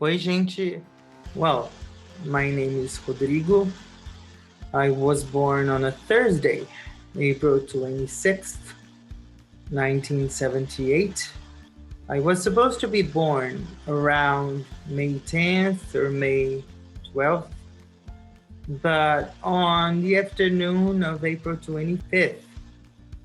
Oi, gente. Well, my name is Rodrigo. I was born on a Thursday, April 26th, 1978. I was supposed to be born around May 10th or May 12th, but on the afternoon of April 25th,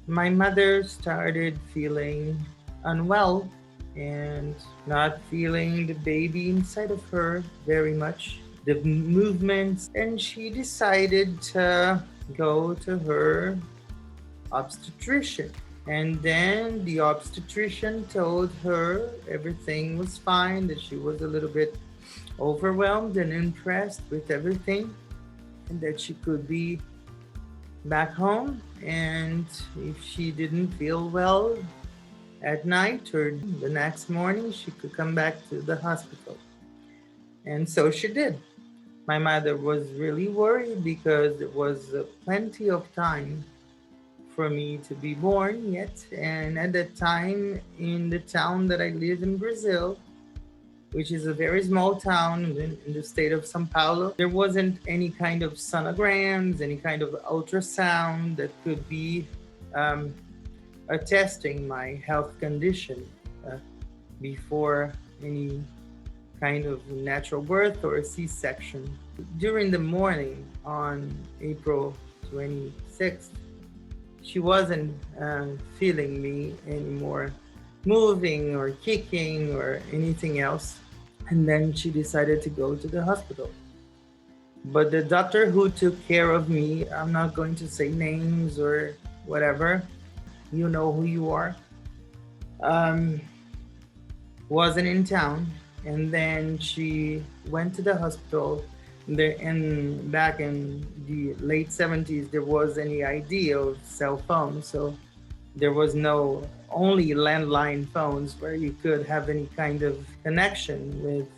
my mother started feeling unwell and not feeling the baby inside of her very much, the movements, and she decided to go to her obstetrician. And then the obstetrician told her everything was fine, that she was a little bit overwhelmed and impressed with everything, and that she could be back home. And if she didn't feel well at night or the next morning, she could come back to the hospital. And so she did. My mother was really worried because there was plenty of time for me to be born yet. And at that time, in the town that I live in Brazil, which is a very small town in the state of Sao Paulo, there wasn't any kind of sonograms, any kind of ultrasound that could be um, attesting my health condition uh, before any kind of natural birth or a C-section. During the morning on April 26th, she wasn't feeling me anymore, moving or kicking or anything else. And then she decided to go to the hospital. But the doctor who took care of me, I'm not going to say names or whatever, you know who you are, um, wasn't in town. And then she went to the hospital. There, and back in the late 70s, there was any idea of cell phones. So there was no only landline phones where you could have any kind of connection with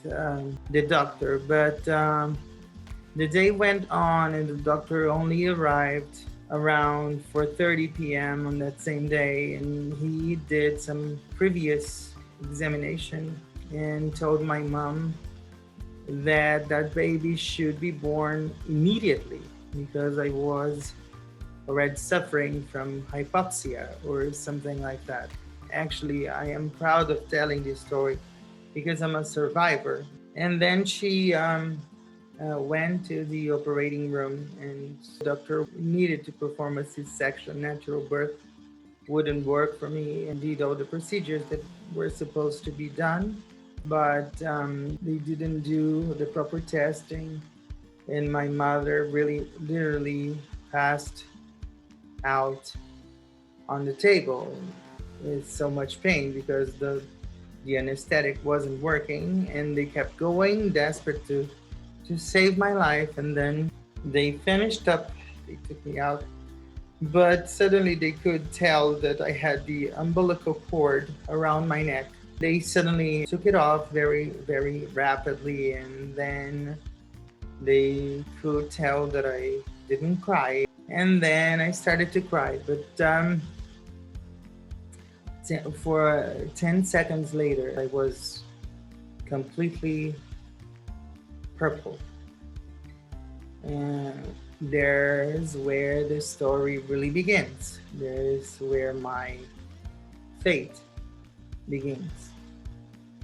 the doctor. But the day went on, and the doctor only arrived around 4:30 p.m. on that same day, and he did some previous examination and told my mom that that baby should be born immediately because I was already suffering from hypoxia or something like that. Actually, I am proud of telling this story because I'm a survivor. And then she went to the operating room, and the doctor needed to perform a C-section. Natural birth wouldn't work for me, and did all the procedures that were supposed to be done, but they didn't do the proper testing, and my mother really literally passed out on the table with so much pain because the anesthetic wasn't working, and they kept going desperate to save my life. And then they finished up, they took me out, but suddenly they could tell that I had the umbilical cord around my neck. They suddenly took it off very, very rapidly, and then they could tell that I didn't cry. And then I started to cry, but for 10 seconds later, I was completely purple. And there's where the story really begins. There's where my fate begins.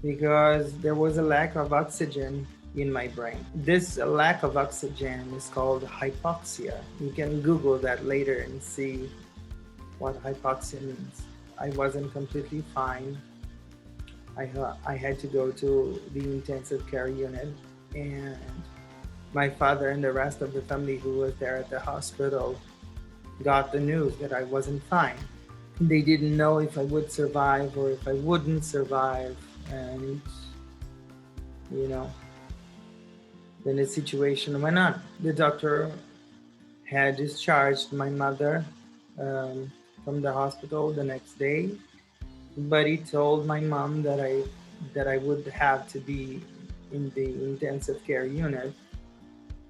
Because there was a lack of oxygen in my brain. This lack of oxygen is called hypoxia. You can Google that later and see what hypoxia means. I wasn't completely fine. I had to go to the intensive care unit, and my father and the rest of the family who was there at the hospital got the news that I wasn't fine. They didn't know if I would survive or if I wouldn't survive, and you know, then the situation went on. The doctor had discharged my mother from the hospital the next day, but he told my mom that I would have to be in the intensive care unit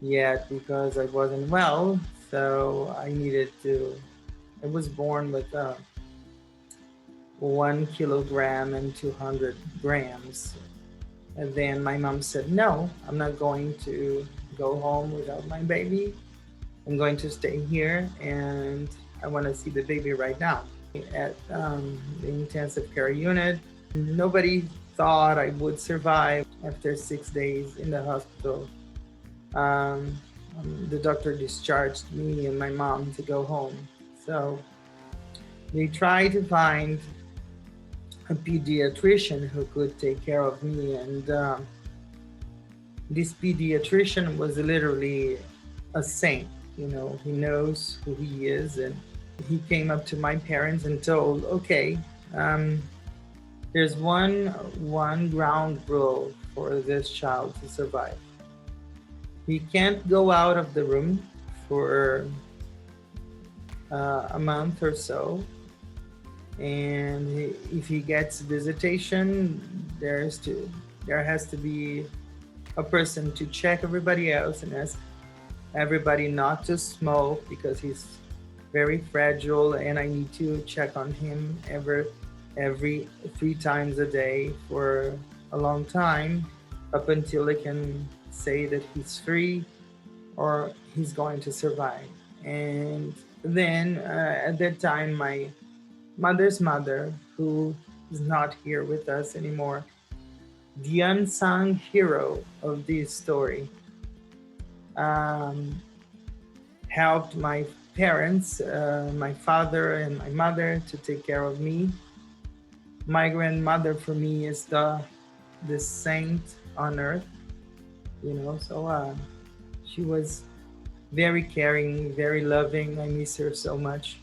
yet because I wasn't well. So I needed to. I was born with 1 kilogram and 200 grams. And then my mom said, no, I'm not going to go home without my baby. I'm going to stay here and I want to see the baby right now. At the intensive care unit, nobody thought I would survive. After 6 days in the hospital, um, the doctor discharged me and my mom to go home. So they tried to find a pediatrician who could take care of me, and this pediatrician was literally a saint. You know, he knows who he is, and he came up to my parents and told, "Okay, um, there's one ground rule for this child to survive. He can't go out of the room for a month or so, and if he gets visitation, there has to be a person to check everybody else and ask everybody not to smoke because he's very fragile, and I need to check on him every 3 times a day for a long time up until I can say that he's free or he's going to survive." And then at that time, my mother's mother, who is not here with us anymore, the unsung hero of this story, um, helped my parents, my father and my mother, to take care of me. My grandmother for me is the saint on earth, you know. So she was very caring, very loving. I miss her so much.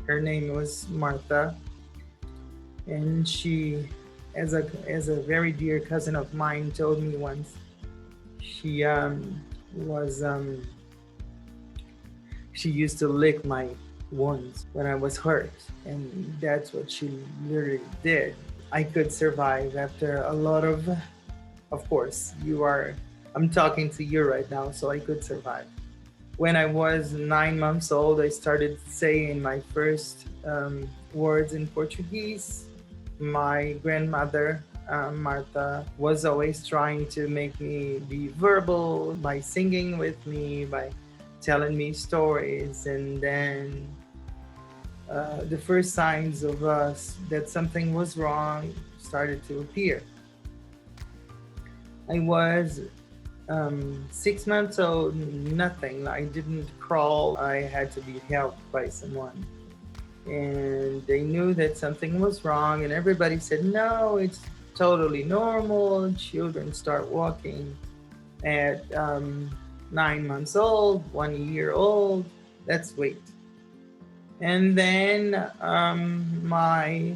Her name was Martha, and she, as a very dear cousin of mine, told me once, she was she used to lick my wounds when I was hurt, and that's what she literally did. I could survive after a lot of course, I'm talking to you right now, so I could survive. When I was 9 months old, I started saying my first words in Portuguese. My grandmother, Martha, was always trying to make me be verbal by singing with me, by telling me stories, and then the first signs of us that something was wrong started to appear. I was 6 months old, nothing. I didn't crawl. I had to be helped by someone. And they knew that something was wrong, and everybody said, no, it's totally normal. Children start walking at 9 months old, 1 year old. Let's wait. And then my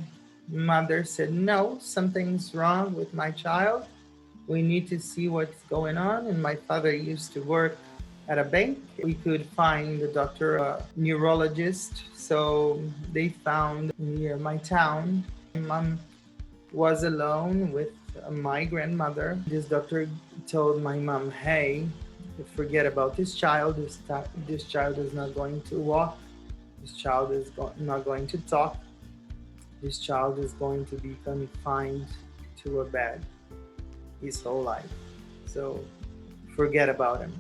mother said, no, something's wrong with my child. We need to see what's going on. And my father used to work at a bank. We could find a doctor, a neurologist. So they found near my town. My mom was alone with my grandmother. This doctor told my mom, hey, forget about this child. This child is not going to walk. This child is not going to talk. This child is going to be confined to a bed his whole life. So forget about him.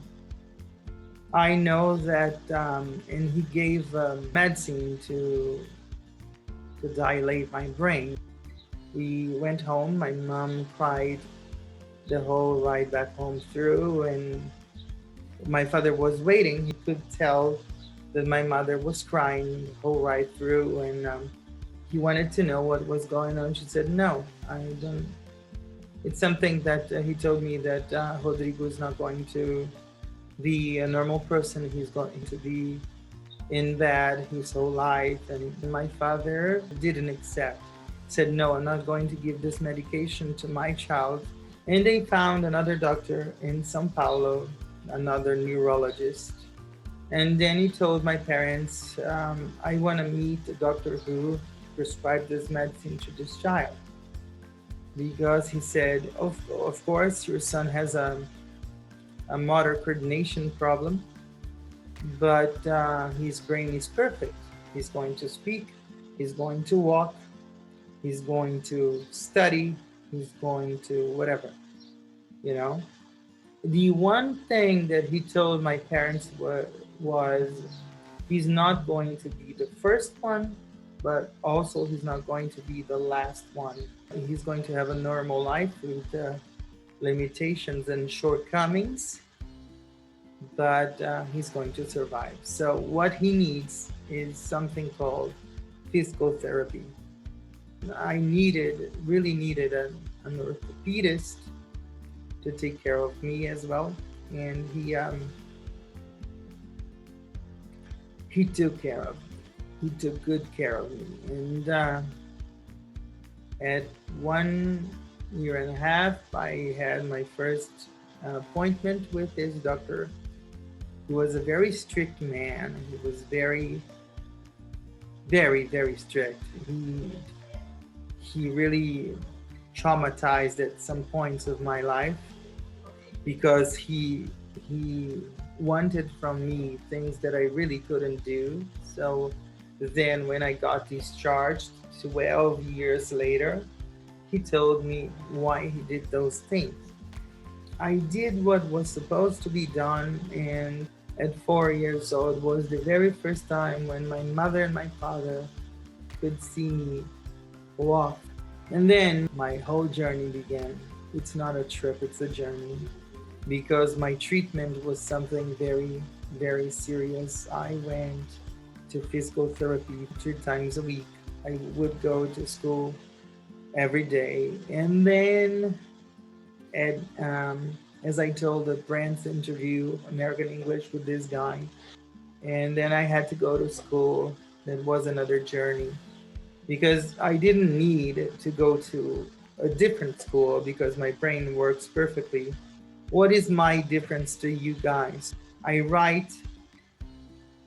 I know that, and he gave medicine to dilate my brain. We went home. My mom cried the whole ride back home through, and my father was waiting. He could tell that my mother was crying the whole ride through, and he wanted to know what was going on. She said, "No, I don't." It's something that he told me that Rodrigo is not going to be a normal person. He's going to be in bed his whole life. And my father didn't accept. Said, no, I'm not going to give this medication to my child. And they found another doctor in Sao Paulo, another neurologist. And then he told my parents, I want to meet the doctor who prescribed this medicine to this child. Because he said, of course, your son has a motor coordination problem, but his brain is perfect. He's going to speak, he's going to walk, he's going to study, he's going to whatever. you know. The one thing that he told my parents was he's not going to be the first one, but also he's not going to be the last one. He's going to have a normal life with limitations and shortcomings, but he's going to survive. So, what he needs is something called physical therapy. Really needed an orthopedist to take care of me as well, and he took care of me. He took good care of me, and at 1 year and a half, I had my first appointment with his doctor. He was a very strict man. He was very strict. He really traumatized at some points of my life because he wanted from me things that I really couldn't do. So then when I got discharged 12 years later, he told me why he did those things. I did what was supposed to be done, and at 4 years old was the very first time when my mother and my father could see me walk. And then my whole journey began. It's not a trip, it's a journey. Because my treatment was something very serious. I went to physical therapy 3 times a week. I would go to school every day. And then, at, as I told the Brand's interview, American English with this guy, and then I had to go to school. That was another journey because I didn't need to go to a different school because my brain works perfectly. What is my difference to you guys? I write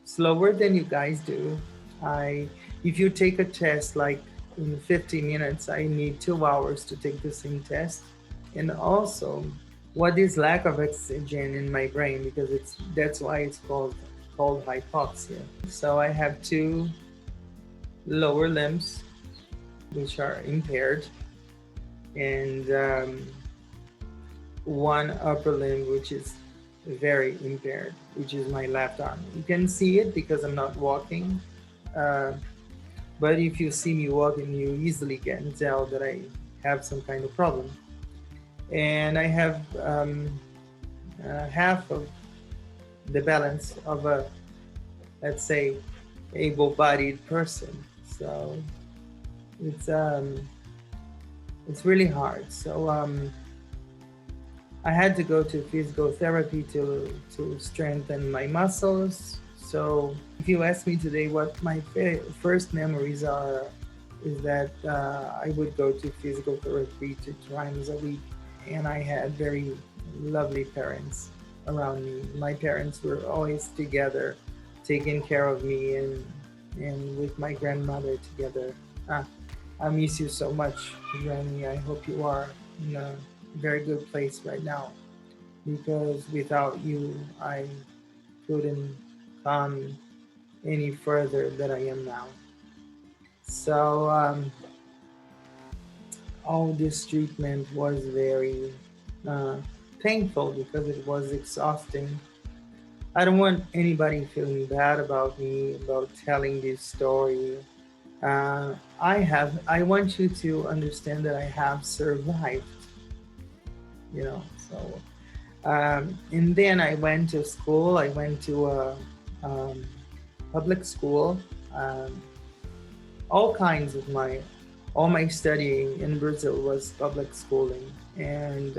slower than you guys do. I if you take a test like in 50 minutes, I need 2 hours to take the same test. And also, what is lack of oxygen in my brain because that's why it's called hypoxia. So I have two lower limbs which are impaired, and one upper limb which is very impaired, which is my left arm. You can see it because I'm not walking, uh, but if you see me walking, you easily can tell that I have some kind of problem. And I have half of the balance of a, let's say, able-bodied person. So it's um, it's really hard. So I had to go to physical therapy to strengthen my muscles. So if you ask me today what my first memories are, is that I would go to physical therapy 2 times a week, and I had very lovely parents around me. My parents were always together, taking care of me, and with my grandmother together. Ah, I miss you so much, Granny. I hope you are in a very good place right now, because without you, I couldn't come any further than I am now. So all this treatment was very uh, painful because it was exhausting. I don't want anybody feeling bad about me about telling this story. I want you to understand that I have survived, you know. So, and then I went to school. I went to a public school. Um, all kinds of all my studying in Brazil was public schooling, and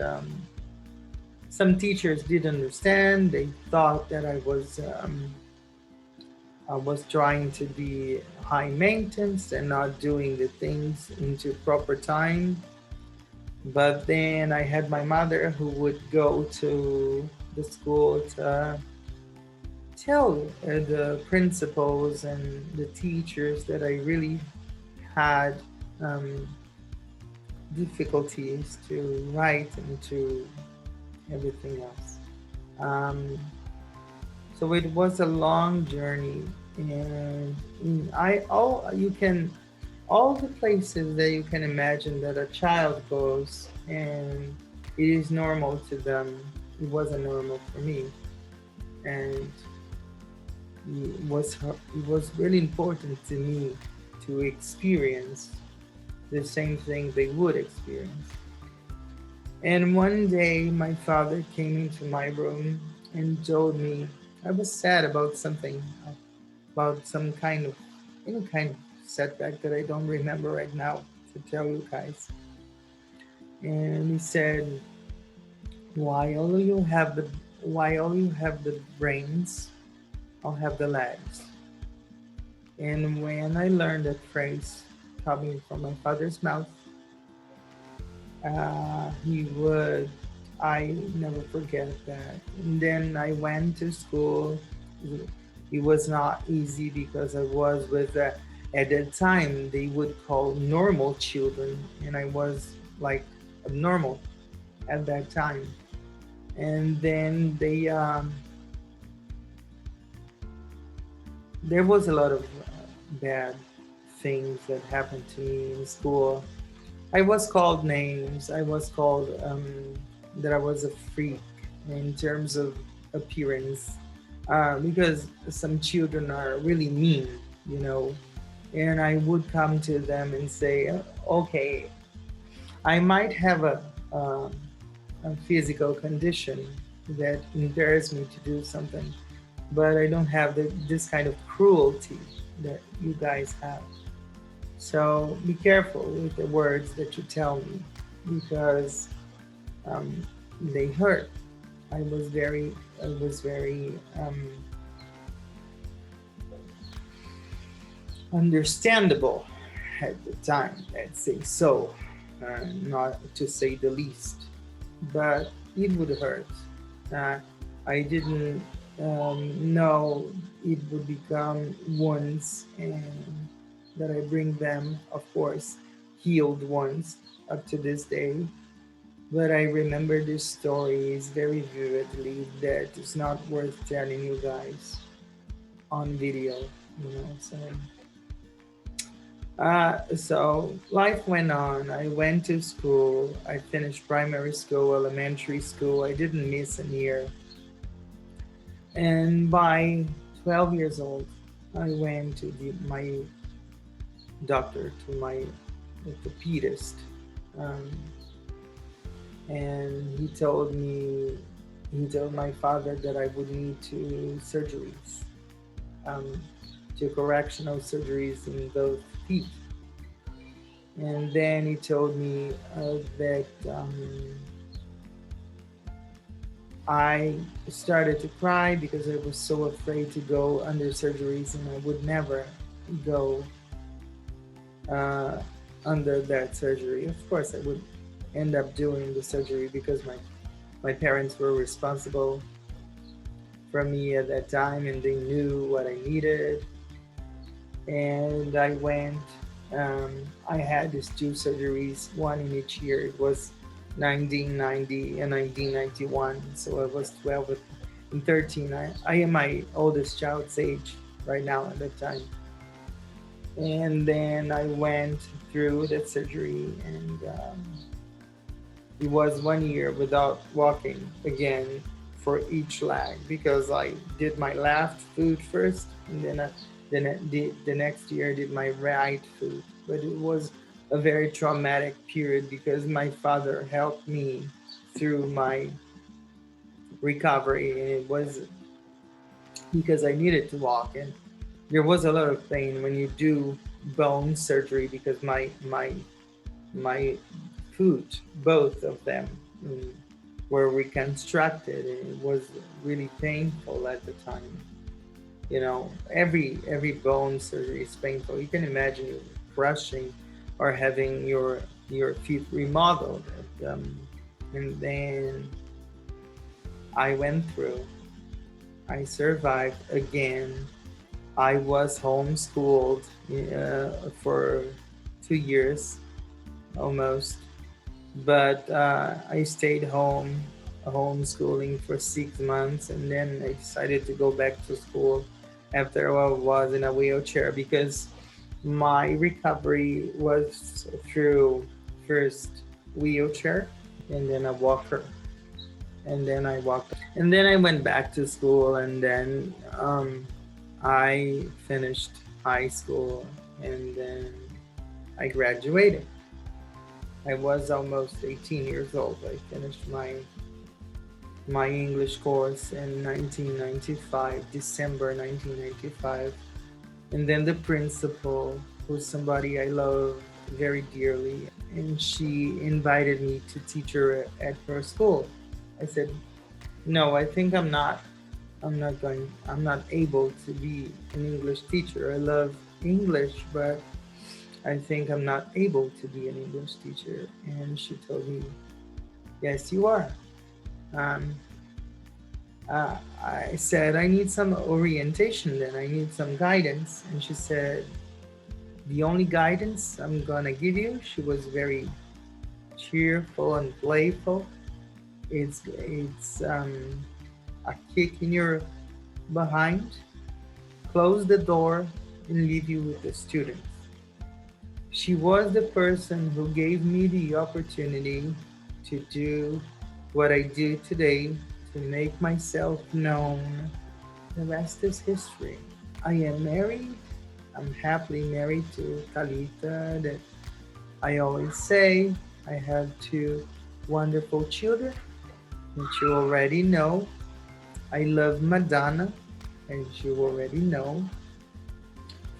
some teachers didn't understand. They thought that I was trying to be high maintenance and not doing the things into proper time. But then I had my mother who would go to the school to tell the principals and the teachers that I really had um, difficulties to write and to everything else. Um, so it was a long journey, and I all you can all the places that you can imagine that a child goes, and It is normal to them. It wasn't normal for me, and it was really important to me to experience the same thing they would experience. And one day, my father came into my room and told me I was sad about something, about some kind of any kind of setback that I don't remember right now to tell you guys. And he said, "Why all you have the why all you have the brains, I'll have the legs." And when I learned that phrase coming from my father's mouth, he would. I never forget that. And then I went to school. It was not easy because I was with, at that time, they would call normal children, and I was like abnormal at that time. And then there was a lot of bad things that happened to me in school. I was called names. I was called that I was a freak in terms of appearance, because some children are really mean, you know. And I would come to them and say, "Okay, I might have um, a physical condition that impairs me to do something, but I don't have this kind of cruelty that you guys have. So be careful with the words that you tell me because um, they hurt." I was very understandable at the time. I'd say so, not to say the least, but it would hurt. Uh, I didn't know it would become wounds, and that I bring them, of course, healed ones up to this day. But I remember these stories very vividly that it's not worth telling you guys on video, you know. So life went on. I went to school. I finished primary school, elementary school. I didn't miss a year. And by 12 years old, I went to my doctor, to my orthopedist. Um, and he told my father that I would need two surgeries, um, two correctional surgeries in both feet. And then he told me that I started to cry because I was so afraid to go under surgeries, and I would never go uh, under that surgery. Of course, I would end up doing the surgery because my parents were responsible for me at that time, and they knew what I needed. And I went. I had these two surgeries, one in each year. It was 1990 and 1991. So I was 12 and 13. I am my oldest child's age right now at that time. And then I went through that surgery, and it was 1 year without walking again for each leg because I did my left foot first, and then the next year I did my right foot. But it was a very traumatic period because my father helped me through my recovery, and it was because I needed to walk, and there was a lot of pain when you do bone surgery because my foot, both of them, mm, were reconstructed, and it was really painful at the time. You know, every bone surgery is painful. You can imagine you crushing or having your feet remodeled. Um, and then I went through. I survived again. I was homeschooled for 2 years almost, but I stayed home homeschooling for 6 months, and then I decided to go back to school after I was in a wheelchair because my recovery was through first wheelchair. and then I walked her, and then I walked, and then I went back to school, and then I finished high school, and then I graduated. I was almost 18 years old. I finished my English course in 1995, December 1995. And then the principal, who's somebody I love very dearly, and she invited me to teach her at her school. I said, no, I think I'm not able to be an English teacher. I love English, but I think I'm not able to be an English teacher. And she told me, yes, you are. Um, I said, I need some orientation then, I need some guidance. And she said, the only guidance I'm gonna give you, she was very cheerful and playful. It's a kick in your behind, close the door, and leave you with the students. She was the person who gave me the opportunity to do what I do today, to make myself known. The rest is history. I am married. I'm happily married to Talita. That I always say I have two wonderful children, which you already know. I love Madonna, as you already know.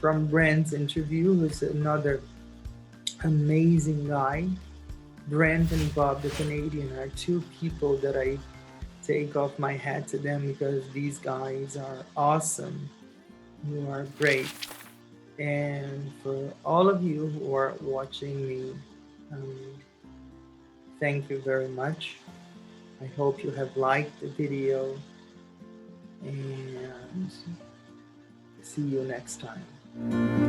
From Brand's interview, who's another amazing guy. Brent and Bob, the Canadian, are two people that I take off my hat to them because these guys are awesome. You are great. And for all of you who are watching me, um, thank you very much. I hope you have liked the video and see you next time.